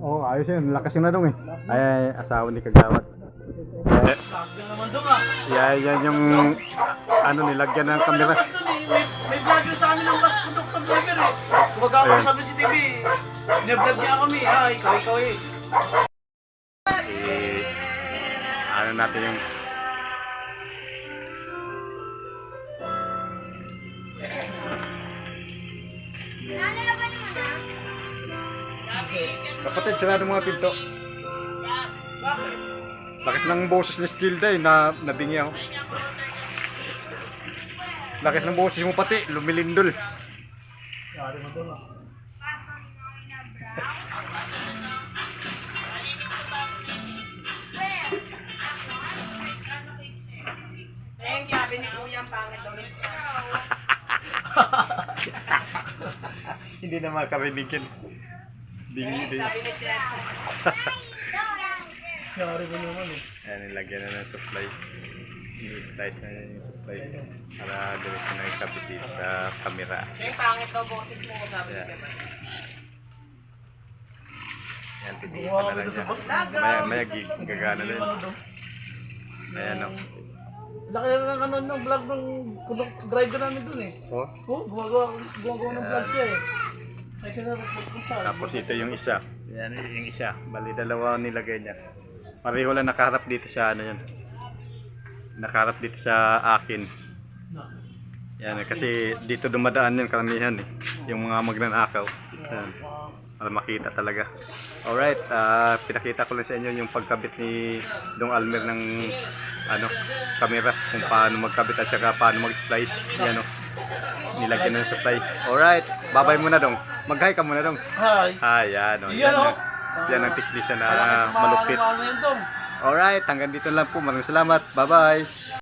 Oo, ayos yun. Lakas yung nadong eh. Ay, asawa ni Kagawad. Yan yung ano nilagyan ng kamera. May vlogger sa amin ng bus conductor vlogger eh. Kumagawa ko sabi si TV. Binablog niya kami. Ikaw eh. Ano natin yung kapatid, sarado mga pinto. Bakit? Lakas ng boses ni Stilda eh, nabingi ako. Lakas ng boses mo pati, lumilindol. Yari mo doon ah. Thank you, sabi ni Kuya, ang pangit daw rin. Hindi na makarinig yan. Ding. Sabi ni Ted. Yari mo naman eh. Ayan, nilagyan na ng supply. I-slice na yung supply. Para diretso na ikabit dito sa camera. Yung pangit daw boses mo, sabi ni Yeah. Ted. Ayan, titipan na lang niya. Maya gagana na yun. Ayan o. Laki na ng ng vlog ng driver namin dun eh. Oh. Gumagawa ng vlog siya eh. Ay siya na magpunta. Tapos ito yung isa. Yan yung isa. Bali dalawa ang nilagay niya. Pareho lang nakaharap dito sa ano yun. Nakaharap dito sa akin. Yan kasi dito dumadaan yung karamihan eh. Yung mga magnanakaw. Yan. Para makita talaga. Alright, pinakita ko lang sa inyo yung pagkabit ni Dong Almer ng ano, camera, kung paano magkabit at saka paano mag-splice. Yan o, nilagyan na ng supply. Alright, babay muna Dong. Mag-hi ka muna Dong. Hi. Hi, yan o. Yan o. Yan ang technician na malupit. Ano yun, Dong? Alright, hanggang dito lang po. Maraming salamat. Bye-bye.